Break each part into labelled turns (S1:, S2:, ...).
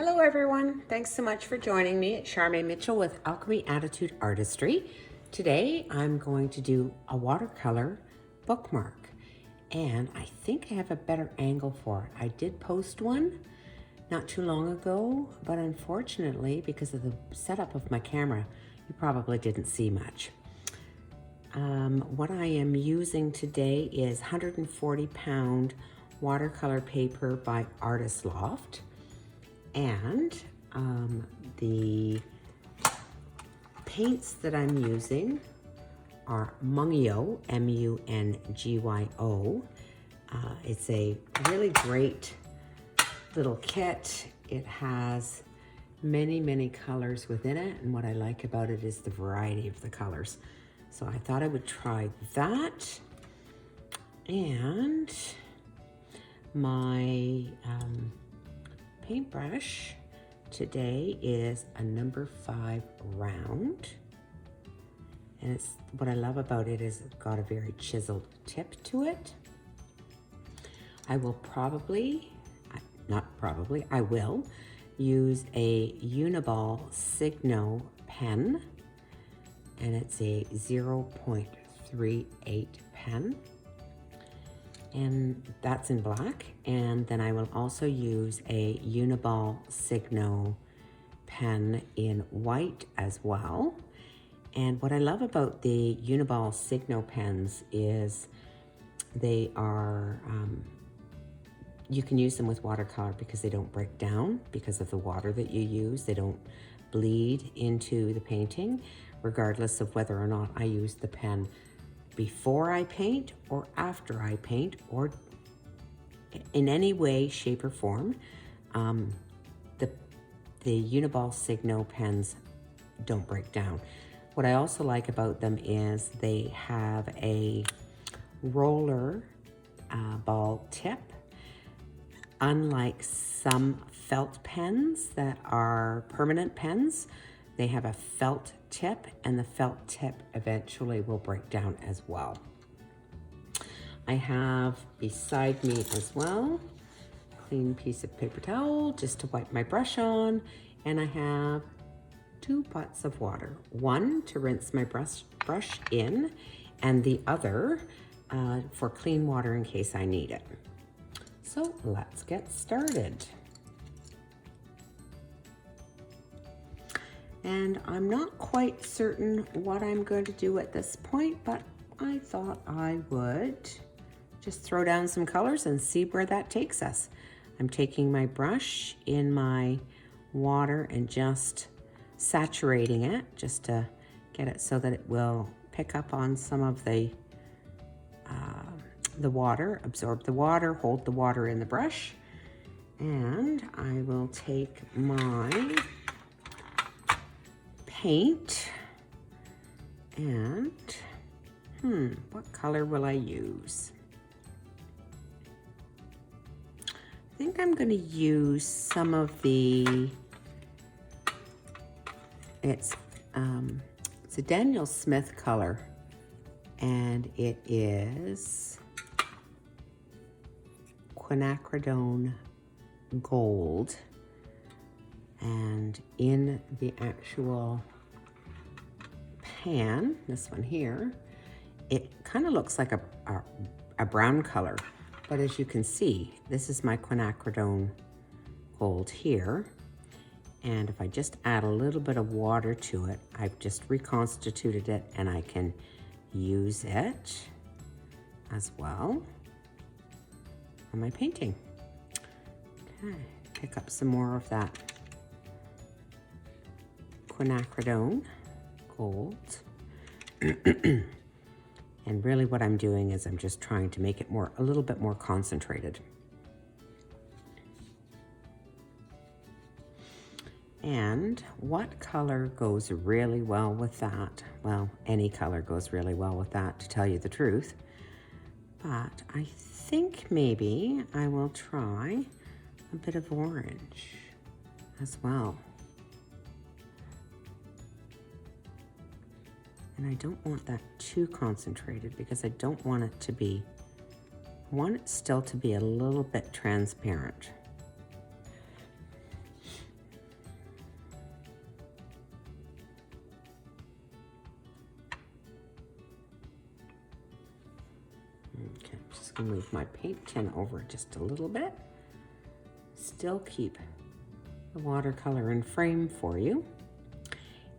S1: Hello everyone, thanks so much for joining me at Charmaine Mitchell with Alchemy Attitude Artistry. Today I'm going to do a watercolor bookmark, and I think I have a better angle for it. I did post one not too long ago, but unfortunately because of the setup of my camera, you probably didn't see much. What I am using today is 140-pound watercolor paper by Artist Loft. And the paints that I'm using are Mungyo, M-U-N-G-Y-O. It's a really great little kit. It has many colors within it, and what I like about it is the variety of the colors. So I thought I would try that. And my paintbrush today is a number 5 round, and what I love about it is it's got a very chiseled tip to it. I will I will use a Uniball Signo pen, and it's a 0.38 pen. And that's in black. And then I will also use a Uniball Signo pen in white as well. And what I love about the Uniball Signo pens is they are, you can use them with watercolor because they don't break down because of the water that you use. They don't bleed into the painting, regardless of whether or not I use the pen before I paint or after I paint, or in any way, shape, or form. The Uniball Signo pens don't break down. What I also like about them is they have a roller ball tip. Unlike some felt pens that are permanent pens, they have a felt tip, and the felt tip eventually will break down as well. I have beside me as well a clean piece of paper towel just to wipe my brush on, and I have 2 pots of water, one to rinse my brush in, and the other for clean water in case I need it. So let's get started. And I'm not quite certain what I'm going to do at this point, but I thought I would just throw down some colors and see where that takes us. I'm taking my brush in my water and just saturating it just to get it so that it will pick up on some of the water, absorb the water, hold the water in the brush. And I will take my paint and what color will I use? I think I'm going to use some of the, it's a Daniel Smith color, and it is quinacridone gold, and in the actual pan, this one here, it kind of looks like a brown color, but as you can see, this is my quinacridone gold here, and if I just add a little bit of water to it, I've just reconstituted it, and I can use it as well on my painting. Okay, pick up some more of that quinacridone gold. And really what I'm doing is I'm just trying to make it a little bit more concentrated. And what color goes really well with that? Well, any color goes really well with that, to tell you the truth. But I think maybe I will try a bit of orange as well. And I don't want that too concentrated because I don't want it to be, I want it still to be a little bit transparent. just gonna move my paint tin over just a little bit. Still keep the watercolor in frame for you.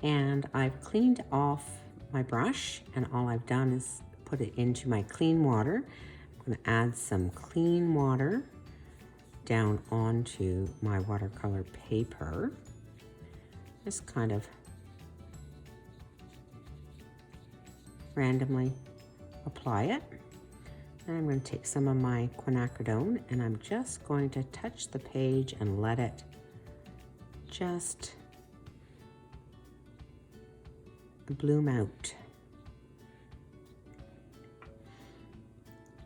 S1: And I've cleaned off my brush, and all I've done is put it into my clean water. I'm gonna add some clean water down onto my watercolor paper. Just kind of randomly apply it. And I'm going to take some of my quinacridone and I'm just going to touch the page and let it just bloom out.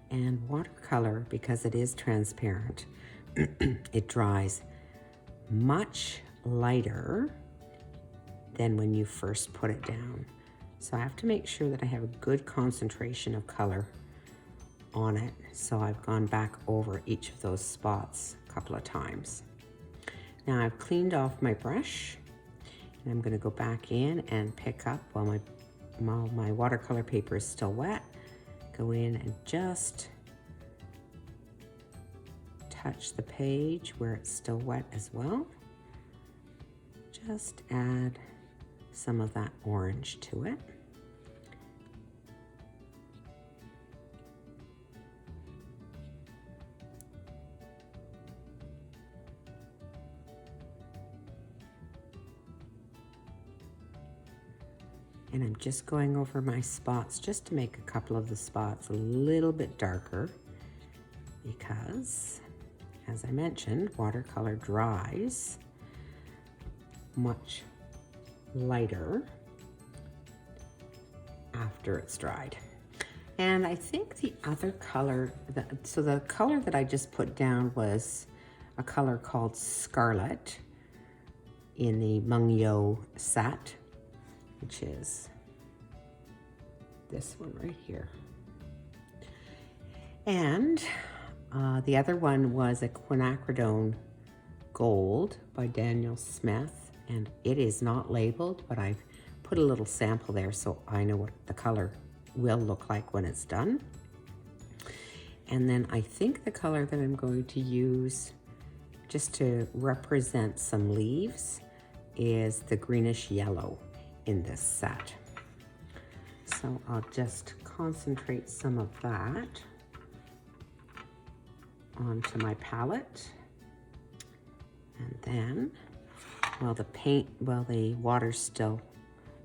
S1: And watercolor, because it is transparent, it dries much lighter than when you first put it down. So I have to make sure that I have a good concentration of color on it. So I've gone back over each of those spots a couple of times. Now I've cleaned off my brush and I'm going to go back in and pick up while my watercolor paper is still wet. Go in and just touch the page where it's still wet as well. Just add some of that orange to it. And I'm just going over my spots just to make a couple of the spots a little bit darker because, as I mentioned, watercolor dries much lighter after it's dried. And I think the other color, so the color that I just put down was a color called Scarlet in the Mungyo set, which is this one right here. And the other one was a quinacridone Gold by Daniel Smith, and it is not labeled, but I've put a little sample there so I know what the color will look like when it's done. And then I think the color that I'm going to use just to represent some leaves is the greenish yellow in this set. So I'll just concentrate some of that onto my palette. And then while the water's still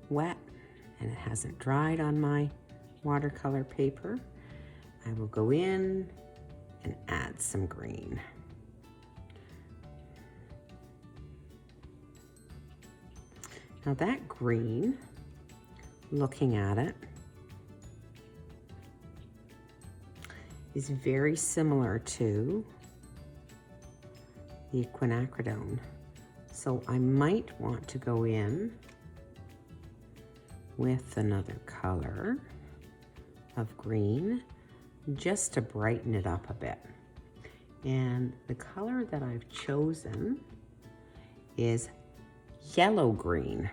S1: wet and it hasn't dried on my watercolor paper, I will go in and add some green. Now that green, looking at it, is very similar to the quinacridone. So I might want to go in with another color of green just to brighten it up a bit. And the color that I've chosen is yellow green.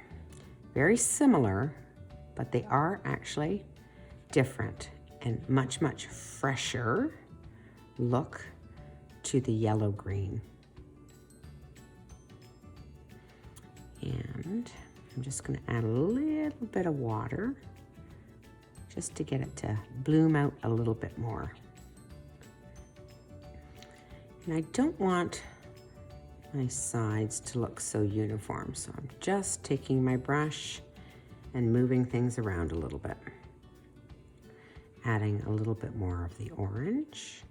S1: Very similar, but they are actually different and much, much fresher look to the yellow green. And I'm just going to add a little bit of water just to get it to bloom out a little bit more. And I don't want my sides to look so uniform, so I'm just taking my brush and moving things around a little bit. Adding a little bit more of the orange,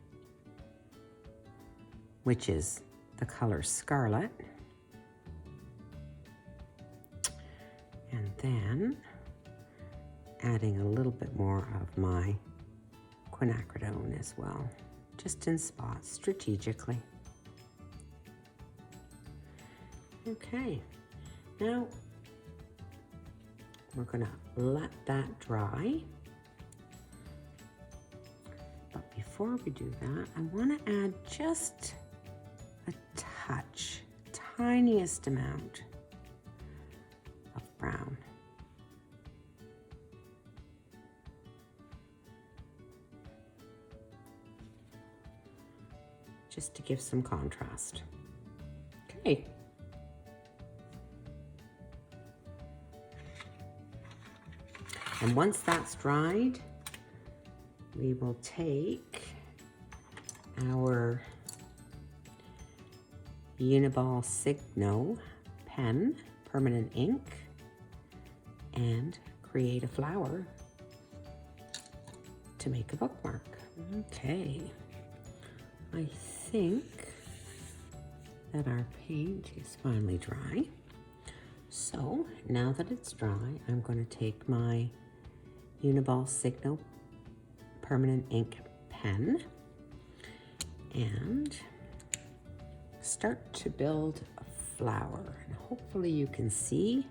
S1: which is the color Scarlet. And then adding a little bit more of my quinacridone as well, just in spots strategically. Okay, now we're gonna let that dry. But before we do that, I wanna add just a touch, tiniest amount of brown. to give some contrast. Okay. And once that's dried, we will take our Uniball Signo pen, permanent ink, and create a flower to make a bookmark. Okay, I think that our paint is finally dry. So now that it's dry, I'm going to take my Uniball Signo permanent ink pen and start to build a flower. And hopefully you can see.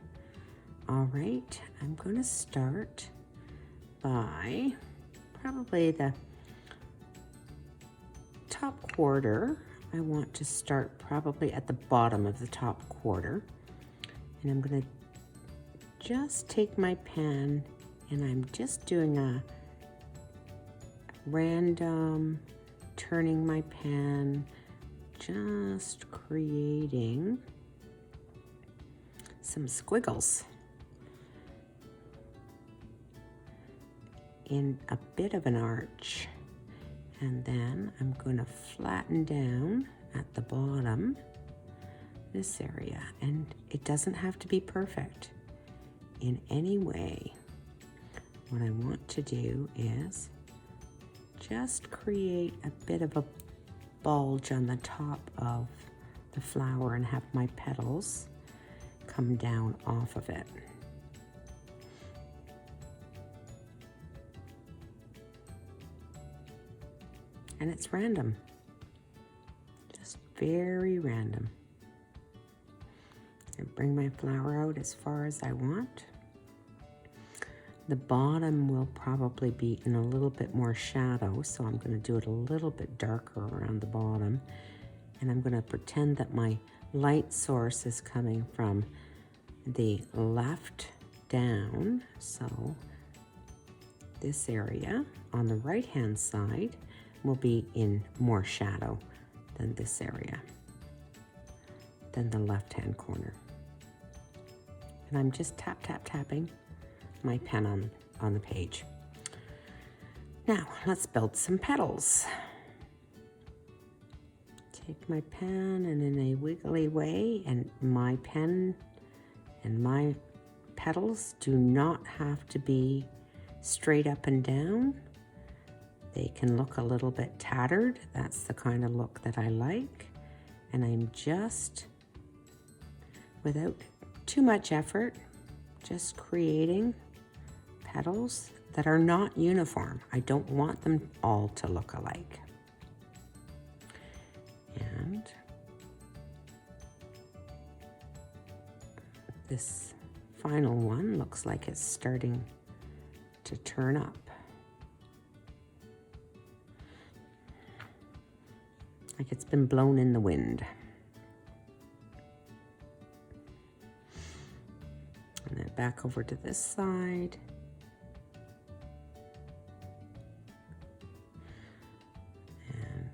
S1: All right, I'm going to start by probably the top quarter. I want to start probably at the bottom of the top quarter. And I'm going to just take my pen and I'm just doing a random turning my pen, just creating some squiggles in a bit of an arch. And then I'm going to flatten down at the bottom this area, and it doesn't have to be perfect in any way. What I want to do is just create a bit of a bulge on the top of the flower and have my petals come down off of it. And it's random, just very random. I bring my flower out as far as I want. The bottom will probably be in a little bit more shadow, so I'm going to do it a little bit darker around the bottom. And I'm going to pretend that my light source is coming from the left down. So this area on the right-hand side will be in more shadow than this area, than the left-hand corner. And I'm just tapping my pen on the page. Now let's build some petals. Take my pen and in a wiggly way, and my pen and my petals do not have to be straight up and down. They can look a little bit tattered. That's the kind of look that I like. And I'm just, without too much effort, just creating petals that are not uniform. I don't want them all to look alike. And this final one looks like it's starting to turn up. Like it's been blown in the wind. And then back over to this side. And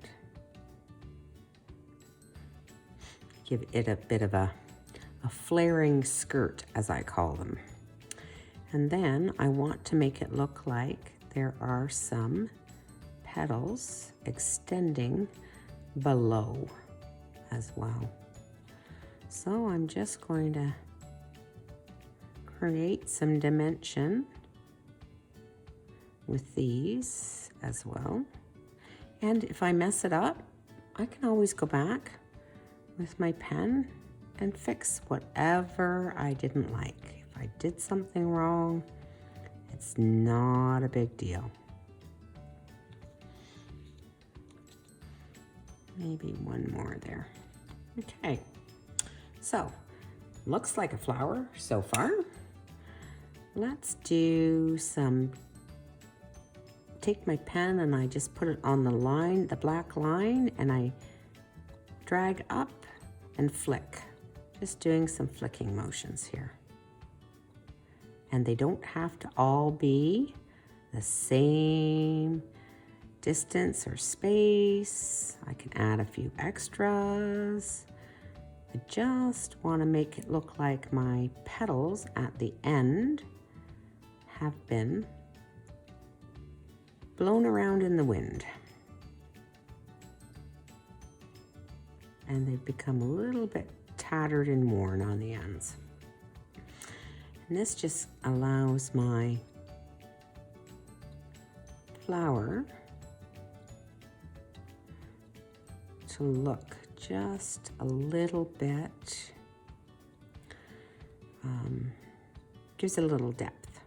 S1: give it a bit of a flaring skirt, as I call them. And then I want to make it look like there are some petals extending below as well. So I'm just going to create some dimension with these as well. And if I mess it up, I can always go back with my pen and fix whatever I didn't like. If I did something wrong, it's not a big deal. Maybe one more there. Okay, so looks like a flower so far. Let's do some, take my pen and I just put it on the line, the black line, and I drag up and flick. Just doing some flicking motions here. And they don't have to all be the same distance or space. I can add a few extras. I just want to make it look like my petals at the end have been blown around in the wind. And they've become a little bit tattered and worn on the ends. And this just allows my flower to look just a little bit, gives it a little depth.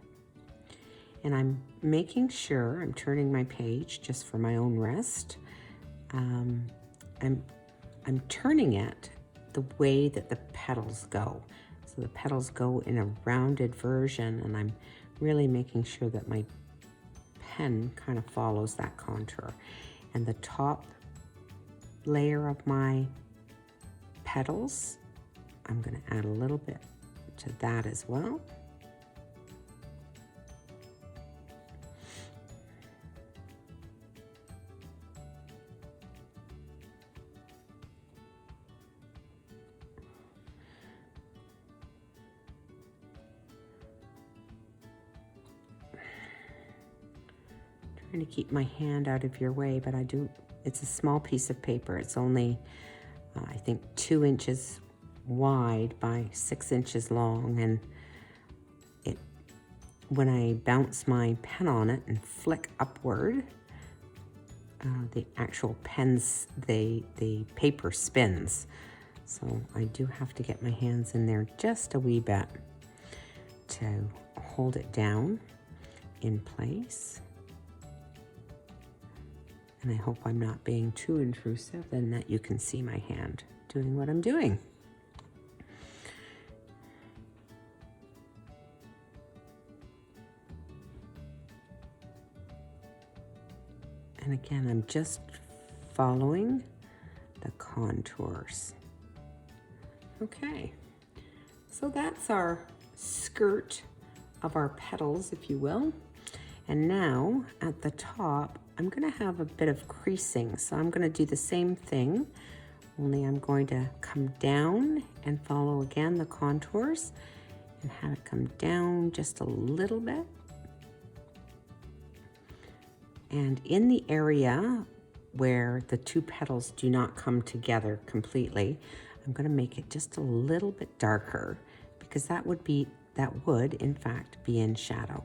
S1: And I'm making sure, I'm turning my page just for my own rest. I'm turning it the way that the petals go. So the petals go in a rounded version, and I'm really making sure that my pen kind of follows that contour. And the top layer of my petals, I'm going to add a little bit to that as well. Trying to keep my hand out of your way, but it's a small piece of paper. It's only, I think, 2 inches wide by 6 inches long, and when I bounce my pen on it and flick upward, the actual pens, the paper spins. So I do have to get my hands in there just a wee bit to hold it down in place. And I hope I'm not being too intrusive and that you can see my hand doing what I'm doing. And again, I'm just following the contours. Okay, so that's our skirt of our petals, if you will. And now at the top, I'm going to have a bit of creasing. So I'm going to do the same thing, only I'm going to come down and follow again the contours and have it come down just a little bit. And in the area where the 2 petals do not come together completely, I'm going to make it just a little bit darker, because that would in fact be in shadow.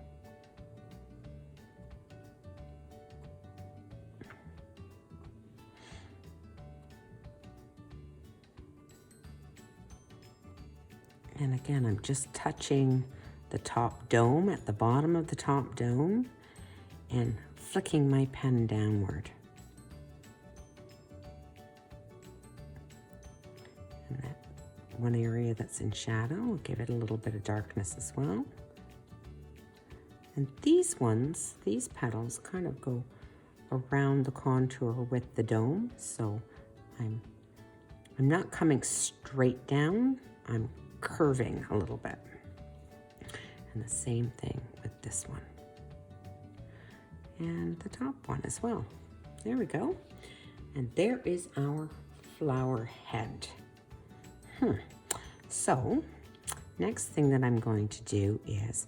S1: And again, I'm just touching the top dome at the bottom of the top dome and flicking my pen downward. And that one area that's in shadow, will give it a little bit of darkness as well. And these petals kind of go around the contour with the dome. So I'm not coming straight down, I'm curving a little bit. And the same thing with this one. And the top one as well. There we go. And there is our flower head. So, next thing that I'm going to do is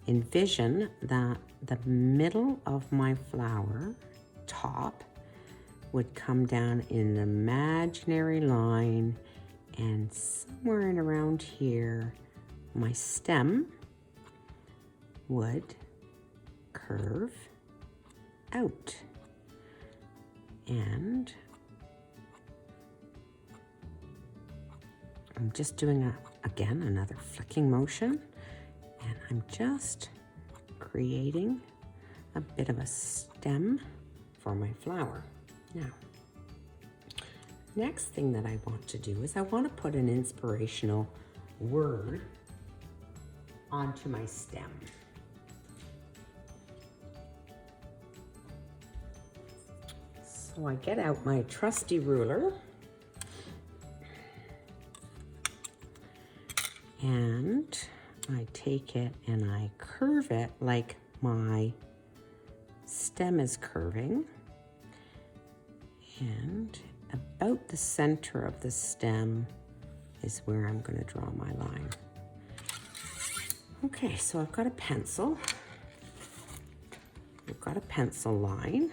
S1: envision that the middle of my flower top would come down in an imaginary line, and somewhere in around here, my stem would curve out. And I'm just doing again another flicking motion, and I'm just creating a bit of a stem for my flower. Now, next thing that I want to do is I want to put an inspirational word onto my stem. So I get out my trusty ruler and I take it and I curve it like my stem is curving. And about the center of the stem is where I'm going to draw my line. Okay, so I've got a pencil. I've got a pencil line.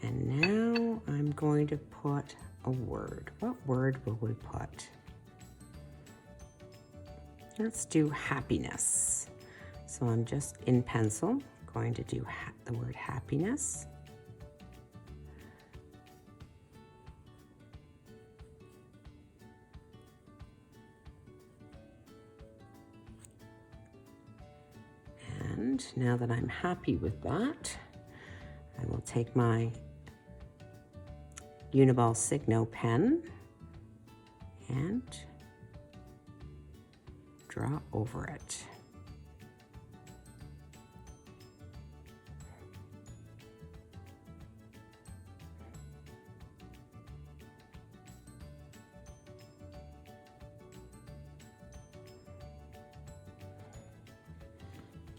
S1: And now I'm going to put a word. What word will we put? Let's do happiness. So I'm just in pencil going to do the word happiness. And now that I'm happy with that, I will take my Uniball Signo pen and draw over it.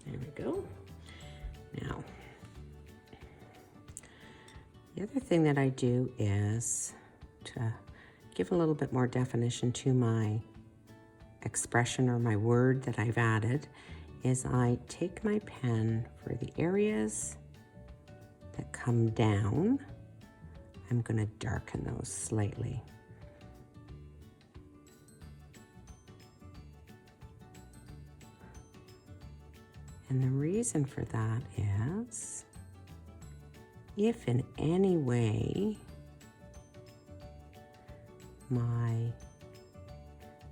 S1: There we go. Now, the other thing that I do is to give a little bit more definition to my expression or my word that I've added is I take my pen for the areas that come down. I'm going to darken those slightly. And the reason for that is if in any way my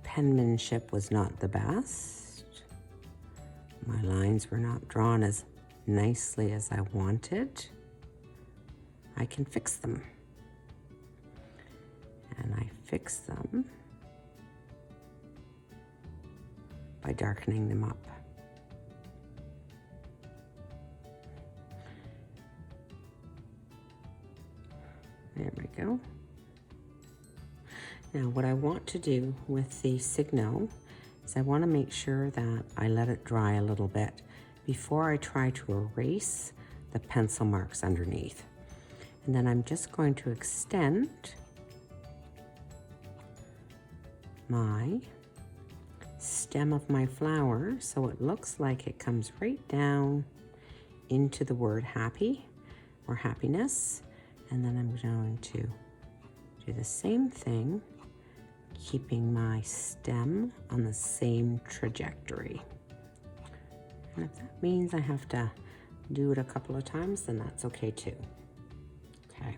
S1: penmanship was not the best, my lines were not drawn as nicely as I wanted, I can fix them. And I fix them by darkening them up. There we go. Now what I want to do with the Signo is I want to make sure that I let it dry a little bit before I try to erase the pencil marks underneath. And then I'm just going to extend my stem of my flower so it looks like it comes right down into the word happy or happiness. And then I'm going to do the same thing, keeping my stem on the same trajectory. And if that means I have to do it a couple of times, then that's okay too. Okay.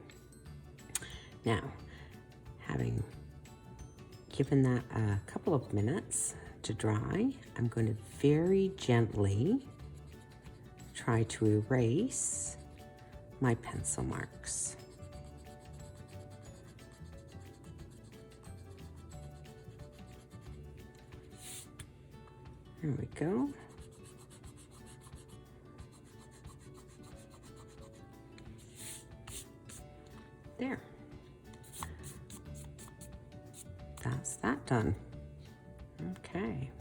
S1: Now, having given that a couple of minutes to dry, I'm going to very gently try to erase my pencil marks. There we go. There. That's that done. Okay.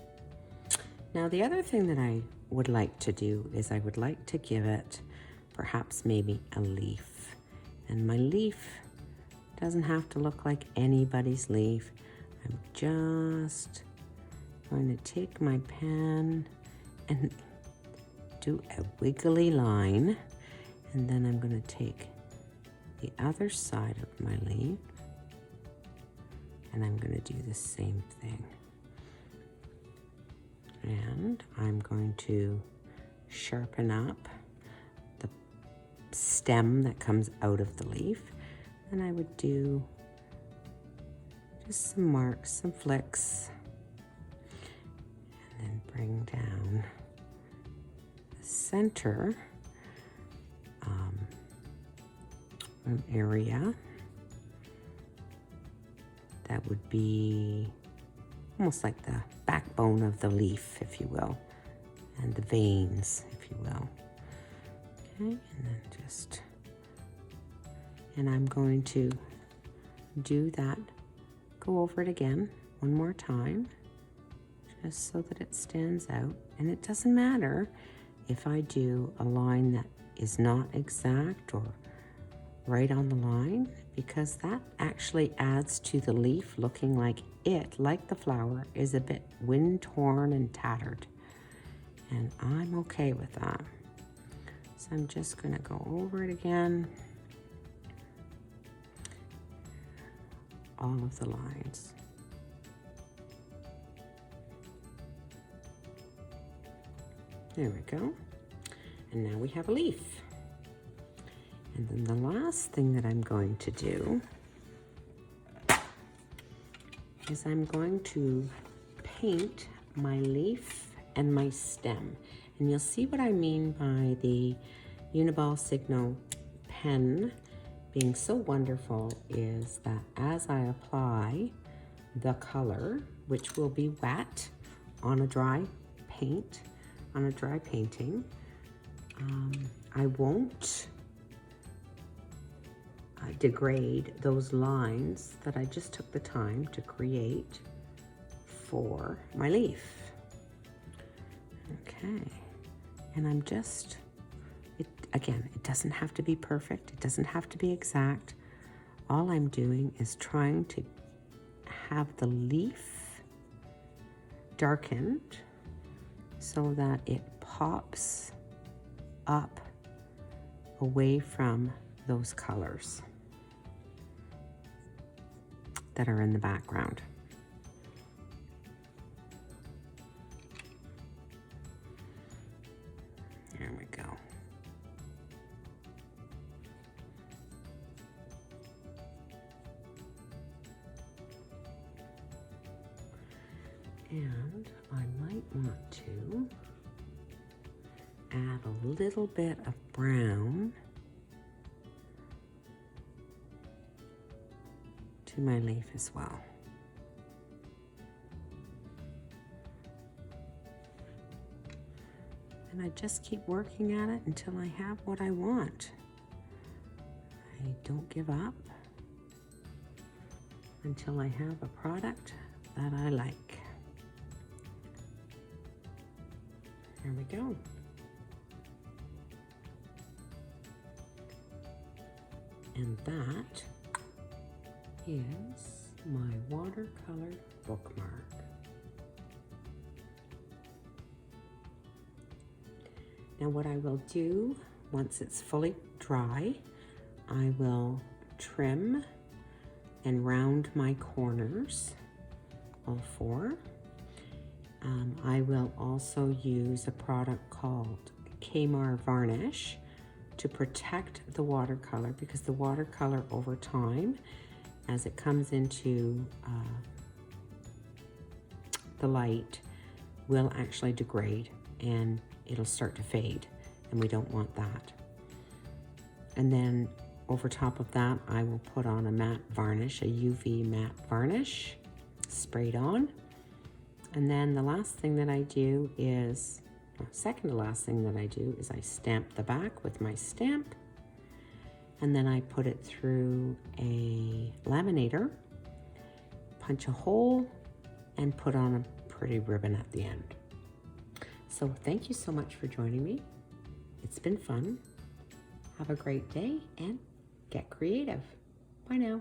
S1: Now the other thing that I would like to do is I would like to give it perhaps maybe a leaf. And my leaf doesn't have to look like anybody's leaf. I'm just going to take my pen and do a wiggly line, and then I'm going to take the other side of my leaf and I'm going to do the same thing. And I'm going to sharpen up the stem that comes out of the leaf, and I would do just some marks, some flicks, and then bring down the center area that would be almost like the backbone of the leaf, if you will, and the veins, if you will. Okay, and then just, and I'm going to do that, go over it again one more time, just so that it stands out. And it doesn't matter if I do a line that is not exact or right on the line, because that actually adds to the leaf looking like the flower, is a bit wind-torn and tattered. And I'm okay with that. So I'm just gonna go over it again. All of the lines. There we go. And now we have a leaf. And then the last thing that I'm going to do is I'm going to paint my leaf and my stem. And you'll see what I mean by the Uniball Signo pen being so wonderful is that as I apply the color, which will be wet on a dry paint, on a dry painting, I won't degrade those lines that I just took the time to create for my leaf. Okay, and I'm just, again, it doesn't have to be perfect. It doesn't have to be exact. All I'm doing is trying to have the leaf darkened so that it pops up away from those colors that are in the background. There we go. And I might want to add a little bit of brown to my leaf as well. And I just keep working at it until I have what I want. I don't give up until I have a product that I like. There we go. And that is my watercolor bookmark. Now what I will do, once it's fully dry, I will trim and round my corners, all four. I will also use a product called Kmar Varnish to protect the watercolor, because the watercolor over time, as it comes into the light, will actually degrade and it'll start to fade, and we don't want that. And then over top of that, I will put on a matte varnish, a UV matte varnish, sprayed on. And then the last thing that I do is, second to last thing that I do is I stamp the back with my stamp, and then I put it through a laminator, punch a hole, and put on a pretty ribbon at the end. So thank you so much for joining me. It's been fun. Have a great day and get creative. Bye now.